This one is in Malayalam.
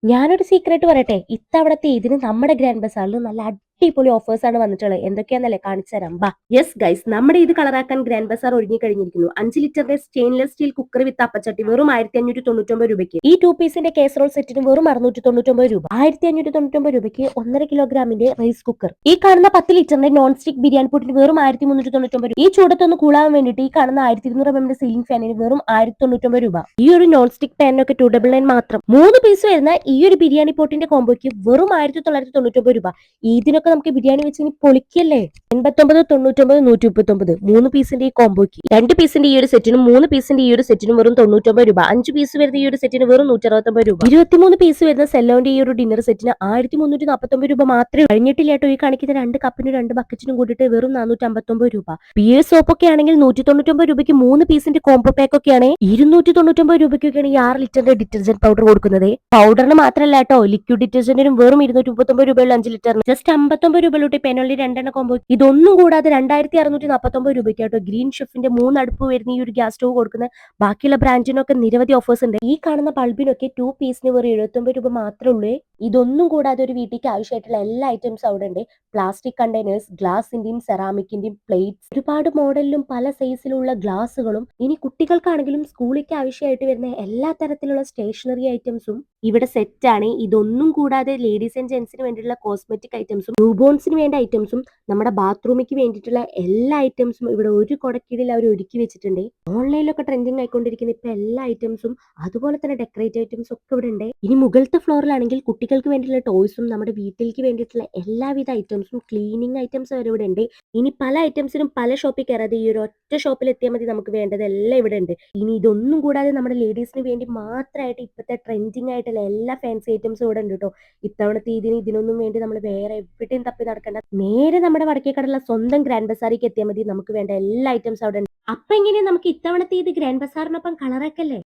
ഞാനൊരു സീക്രട്ട് പറയട്ടെ. ഇത്തവണത്തെ ഇതിന് നമ്മുടെ ഗ്രാൻഡ് ബസാറിൽ നല്ല അടിപൊളി ഓഫേഴ്സാണ് വന്നിട്ടുള്ളത്. എന്തൊക്കെയാന്നല്ലേ കാണിച്ചു തരാം. ബാ. യെസ് ഗൈസ്, നമ്മുടെ ഇത് കളറാക്കാൻ ഗ്രാൻഡ് ബസാർ ഒരുങ്ങിക്കഴിഞ്ഞിരിക്കുന്നു. 5 ലിറ്ററിന്റെ സ്റ്റെയിൻലെസ് സ്റ്റീൽ കുക്കർ വിത്ത് അപ്പച്ചട്ടി വെറും 1599 രൂപയ്ക്ക്. ഈ 2 പീസിന്റെ കേസറോൾ സെറ്റിന് വെറും 699 രൂപ. 1599 രൂപയ്ക്ക് 1.5 കിലോഗ്രാമിന്റെ റൈസ് കുക്കർ. ഈ കാണുന്ന 10 ലിറ്ററിന്റെ നോൺ സ്റ്റിക് ബിരിയാണി പൊട്ടിന് വെറും 1399 രൂപ. ഈ ചൂടത്തൊന്ന് കൂളാവാൻ വേണ്ടിയിട്ട് ഈ കാണുന്ന 1200 mm സീലിംഗ് ഫാനിന് വെറും 1099 രൂപ. ഈ ഒരു നോൺ സ്റ്റിക് പാനിനൊക്കെ 299 മാത്രം. 3 പീസ് വരുന്ന ഈ ഒരു ബിരിയാണി പോട്ടിന്റെ കോംബോയ്ക്ക് വെറും 1999 രൂപ. ഇതിനൊക്കെ നമുക്ക് ബിരിയാണി വെച്ച് ഇനി പൊളിക്കല്ലേ. 89, 99, 139 3 പീസിന്റെ ഈ കോംബോയ്ക്ക്. 2 പീസിന്റെ ഈ ഒരു സെറ്റിനും 3 പീസിന്റെ ഈ ഒരു സെറ്റിനും വെറും 99 രൂപ. 5 പീസ് വരുന്ന ഈ ഒരു സെറ്റിന് വെറും 169 രൂപ. 23 പീസ് വരുന്ന സെല്ലോന്റെ ഈ ഒരു ഡിന്നർ സെറ്റിന് 1349 രൂപ മാത്രമേ. കഴിഞ്ഞിട്ടില്ല കേട്ടോ. ഈ കാണിക്കുന്ന 2 കപ്പിനും 2 ബക്കറ്റിനും കൂടിയിട്ട് വെറും 459 രൂപ. പിയേഴ്സ് സോപ്പൊക്കെ ആണെങ്കിൽ 199 രൂപയ്ക്ക് 3 പീസിന്റെ കോംബോ പാക്ക് ഒക്കെയാണ്. 299 രൂപയ്ക്കൊക്കെയാണ് ഈ 6 ലിറ്ററിന്റെ ഡിറ്റർജന്റ് പൗഡർ കൊടുക്കുന്നത്. പൗഡറിന് മാത്രമല്ല കേട്ടോ, ലിക്വിഡ് ഡിറ്റർജന്റിനും വെറും 239 രൂപയുള്ള 5 ലിറ്ററിന് ജസ്റ്റ് 59 രൂപയിലോട്ട് പെനോളി 2 കോംബോ. ഇതൊന്നും കൂടാതെ 2649 രൂപയ്ക്ക് കേട്ടോ ഗ്രീൻ ഷെഫിന്റെ 3 അടുപ്പ് വരുന്ന ഈ ഒരു ഗ്യാസ് സ്റ്റവ് കൊടുക്കുന്ന. ബാക്കിയുള്ള ബ്രാൻഡിനൊക്കെ നിരവധി ഓഫേഴ്സ് ഉണ്ട്. ഈ കാണുന്ന ബൾബിനൊക്കെ 2 പീസിന് വെറും 79 രൂപ മാത്രമേ ഉള്ളൂ. ഇതൊന്നും കൂടാതെ ഒരു വീട്ടിലേക്ക് ആവശ്യമായിട്ടുള്ള എല്ലാ ഐറ്റംസും അവിടെ ഉണ്ട്. പ്ലാസ്റ്റിക് കണ്ടെയ്നേഴ്സ്, ഗ്ലാസിന്റെയും സെറാമിക്കിന്റെയും പ്ലേറ്റ്സ്, ഒരുപാട് മോഡലിലും പല സൈസിലുള്ള ഗ്ലാസുകളും. ഇനി കുട്ടികൾക്കാണെങ്കിലും സ്കൂളിലേക്ക് ആവശ്യമായിട്ട് വരുന്ന എല്ലാ തരത്തിലുള്ള സ്റ്റേഷനറി ഐറ്റംസും ഇവിടെ സെറ്റാണ്. ഇതൊന്നും കൂടാതെ ലേഡീസ് ആൻഡ് ജെന്റ്സിന് വേണ്ടിയിട്ടുള്ള കോസ്മെറ്റിക് ഐറ്റംസും ന്യൂബോൺസിന് വേണ്ട ഐറ്റംസും നമ്മുടെ ബാത്റൂമിക്ക് വേണ്ടിയിട്ടുള്ള എല്ലാ ഐറ്റംസും ഇവിടെ ഒരു കൊടക്കീഴിൽ അവർ ഒരുക്കി വെച്ചിട്ടുണ്ട്. ഓൺലൈനിലൊക്കെ ട്രെൻഡിങ് ആയിക്കൊണ്ടിരിക്കുന്ന ഇപ്പൊ എല്ലാ ഐറ്റംസും അതുപോലെ തന്നെ ഡെക്കറേറ്റീവ് ഐറ്റംസും ഒക്കെ ഇവിടെ ഉണ്ട്. ഇനി മുകളിലത്തെ ഫ്ലോറിലാണെങ്കിൽ കുട്ടികൾക്ക് വേണ്ടിയിട്ടുള്ള ടോയ്സും നമ്മുടെ വീട്ടിലേക്ക് വേണ്ടിയിട്ടുള്ള എല്ലാവിധ ഐറ്റംസും ക്ലീനിങ് ഐറ്റംസും വരെ ഇവിടെ ഉണ്ട്. ഇനി പല ഐറ്റംസിനും പല ഷോപ്പിൽ കയറാതെ ഈ ഒരു ഒറ്റ ഷോപ്പിൽ എത്തിയാൽ മതി. നമുക്ക് വേണ്ടതെല്ലാം ഇവിടെ ഉണ്ട്. ഇനി ഇതൊന്നും കൂടാതെ നമ്മുടെ ലേഡീസിന് വേണ്ടി മാത്രമായിട്ട് ഇപ്പോഴത്തെ ട്രെൻഡിങ് ആയിട്ടുള്ള എല്ലാ ഫാൻസി ഐറ്റംസും ഇവിടെ ഉണ്ട് കേട്ടോ. ഇത്തവണത്തെ ഇതിനൊന്നും വേണ്ടി നമ്മൾ വേറെ എവിടെയും തപ്പി നടക്കണ്ട. നേരെ നമ്മുടെ വടക്കേക്കടയുള്ള സ്വന്തം ഗ്രാൻഡ് ബസാറിലേക്ക് എത്തിയാൽ മതി. നമുക്ക് വേണ്ട എല്ലാ ഐറ്റംസും അവിടെ ഉണ്ട്. അപ്പൊ എങ്ങനെയാ നമുക്ക് ഇത്തവണത്തെ ഇത് ഗ്രാൻഡ് ബസാറിനൊപ്പം കളറാക്കല്ലേ.